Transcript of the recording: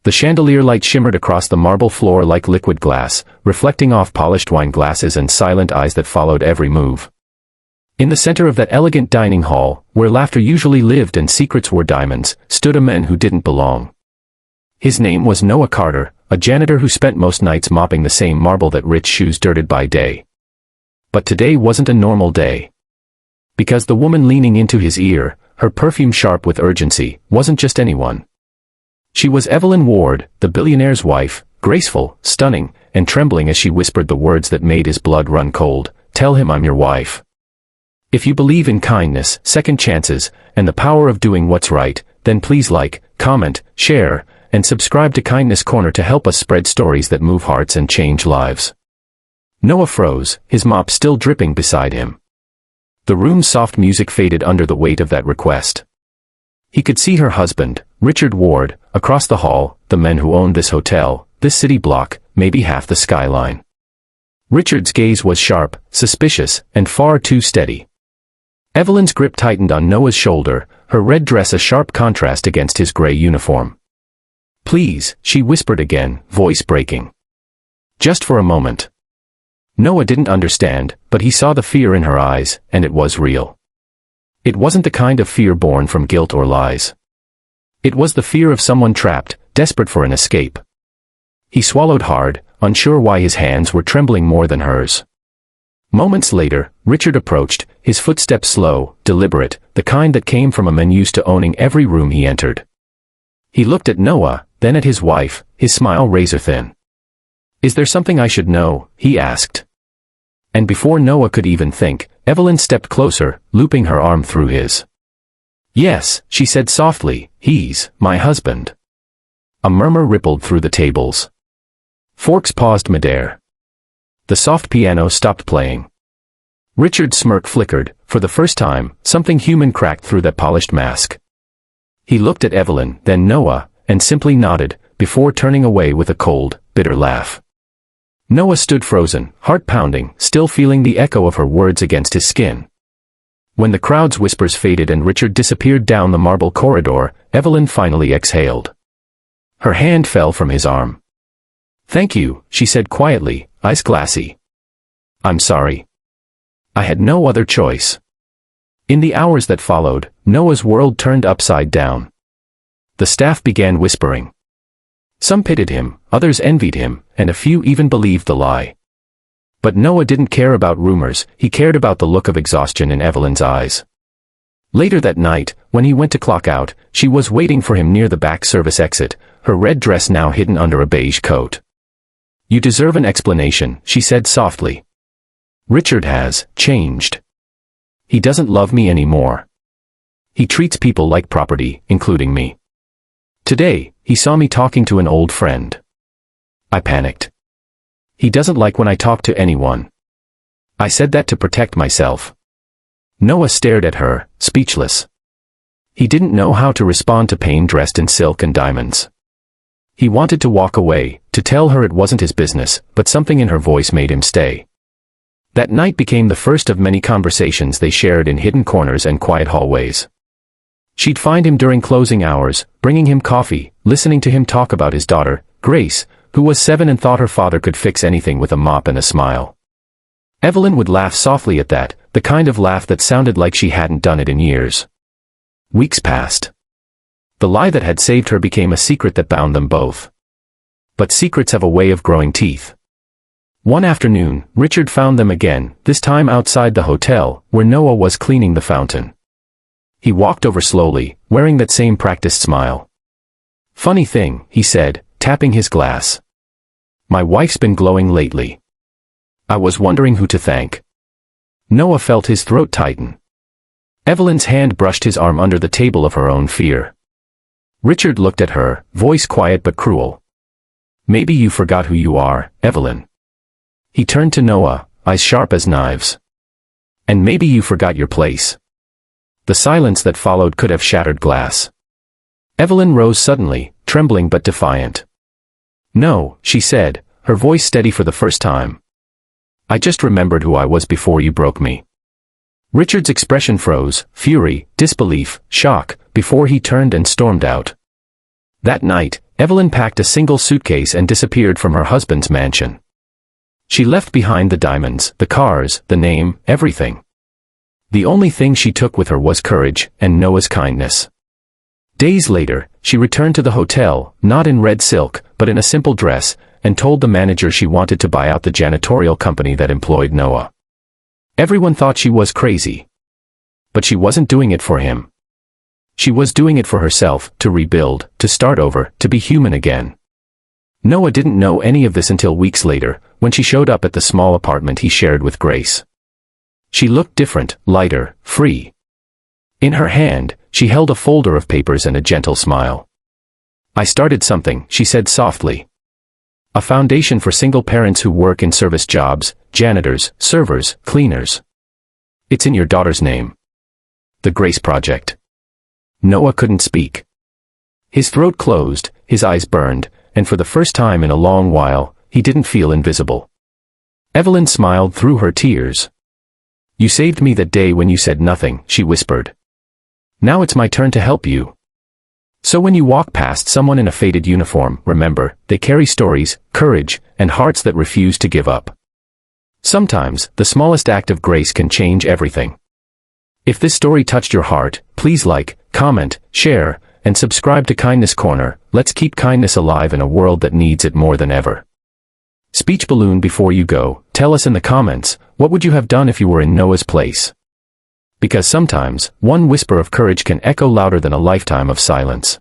The chandelier light shimmered across the marble floor like liquid glass, reflecting off polished wine glasses and silent eyes that followed every move. In the center of that elegant dining hall, where laughter usually lived and secrets were diamonds, stood a man who didn't belong. His name was Noah Carter, a janitor who spent most nights mopping the same marble that rich shoes dirted by day. But today wasn't a normal day. Because the woman leaning into his ear, her perfume sharp with urgency, wasn't just anyone. She was Evelyn Ward, the billionaire's wife, graceful, stunning, and trembling as she whispered the words that made his blood run cold. "Tell him I'm your wife. If you believe in kindness, second chances, and the power of doing what's right, then please like, comment, share, and subscribe to Kindness Corner to help us spread stories that move hearts and change lives." Noah froze, his mop still dripping beside him. The room's soft music faded under the weight of that request. He could see her husband, Richard Ward, across the hall, the men who owned this hotel, this city block, maybe half the skyline. Richard's gaze was sharp, suspicious, and far too steady. Evelyn's grip tightened on Noah's shoulder, her red dress a sharp contrast against his gray uniform. "Please," she whispered again, voice breaking. "Just for a moment." Noah didn't understand, but he saw the fear in her eyes, and it was real. It wasn't the kind of fear born from guilt or lies. It was the fear of someone trapped, desperate for an escape. He swallowed hard, unsure why his hands were trembling more than hers. Moments later, Richard approached, his footsteps slow, deliberate, the kind that came from a man used to owning every room he entered. He looked at Noah, then at his wife, his smile razor-thin. "Is there something I should know?" he asked. And before Noah could even think, Evelyn stepped closer, looping her arm through his. "Yes," she said softly, "he's my husband." A murmur rippled through the tables. Forks paused midair. The soft piano stopped playing. Richard's smirk flickered. For the first time, something human cracked through that polished mask. He looked at Evelyn, then Noah, and simply nodded, before turning away with a cold, bitter laugh. Noah stood frozen, heart pounding, still feeling the echo of her words against his skin. When the crowd's whispers faded and Richard disappeared down the marble corridor, Evelyn finally exhaled. Her hand fell from his arm. "Thank you," she said quietly, eyes glassy. "I'm sorry. I had no other choice." In the hours that followed, Noah's world turned upside down. The staff began whispering. Some pitied him, others envied him, and a few even believed the lie. But Noah didn't care about rumors, he cared about the look of exhaustion in Evelyn's eyes. Later that night, when he went to clock out, she was waiting for him near the back service exit, her red dress now hidden under a beige coat. "You deserve an explanation," she said softly. "Richard has changed. He doesn't love me anymore. He treats people like property, including me. Today, he saw me talking to an old friend. I panicked. He doesn't like when I talk to anyone. I said that to protect myself." Noah stared at her, speechless. He didn't know how to respond to pain dressed in silk and diamonds. He wanted to walk away, to tell her it wasn't his business, but something in her voice made him stay. That night became the first of many conversations they shared in hidden corners and quiet hallways. She'd find him during closing hours, bringing him coffee, listening to him talk about his daughter, Grace, who was 7 and thought her father could fix anything with a mop and a smile. Evelyn would laugh softly at that, the kind of laugh that sounded like she hadn't done it in years. Weeks passed. The lie that had saved her became a secret that bound them both. But secrets have a way of growing teeth. One afternoon, Richard found them again, this time outside the hotel, where Noah was cleaning the fountain. He walked over slowly, wearing that same practiced smile. "Funny thing," he said, tapping his glass. "My wife's been glowing lately. I was wondering who to thank." Noah felt his throat tighten. Evelyn's hand brushed his arm under the table of her own fear. Richard looked at her, voice quiet but cruel. "Maybe you forgot who you are, Evelyn." He turned to Noah, eyes sharp as knives. "And maybe you forgot your place." The silence that followed could have shattered glass. Evelyn rose suddenly, trembling but defiant. "No," she said, her voice steady for the first time. "I just remembered who I was before you broke me." Richard's expression froze, fury, disbelief, shock, before he turned and stormed out. That night, Evelyn packed a single suitcase and disappeared from her husband's mansion. She left behind the diamonds, the cars, the name, everything. The only thing she took with her was courage and Noah's kindness. Days later, she returned to the hotel, not in red silk, but in a simple dress, and told the manager she wanted to buy out the janitorial company that employed Noah. Everyone thought she was crazy. But she wasn't doing it for him. She was doing it for herself, to rebuild, to start over, to be human again. Noah didn't know any of this until weeks later, when she showed up at the small apartment he shared with Grace. She looked different, lighter, free. In her hand, she held a folder of papers and a gentle smile. "I started something," she said softly. "A foundation for single parents who work in service jobs, janitors, servers, cleaners. It's in your daughter's name. The Grace Project." Noah couldn't speak. His throat closed, his eyes burned, and for the first time in a long while, he didn't feel invisible. Evelyn smiled through her tears. "You saved me that day when you said nothing," she whispered. "Now it's my turn to help you. So when you walk past someone in a faded uniform, remember, they carry stories, courage, and hearts that refuse to give up. Sometimes, the smallest act of grace can change everything." If this story touched your heart, please like, comment, share, and subscribe to Kindness Corner. Let's keep kindness alive in a world that needs it more than ever. Speech balloon before you go, tell us in the comments, what would you have done if you were in Noah's place? Because sometimes, one whisper of courage can echo louder than a lifetime of silence.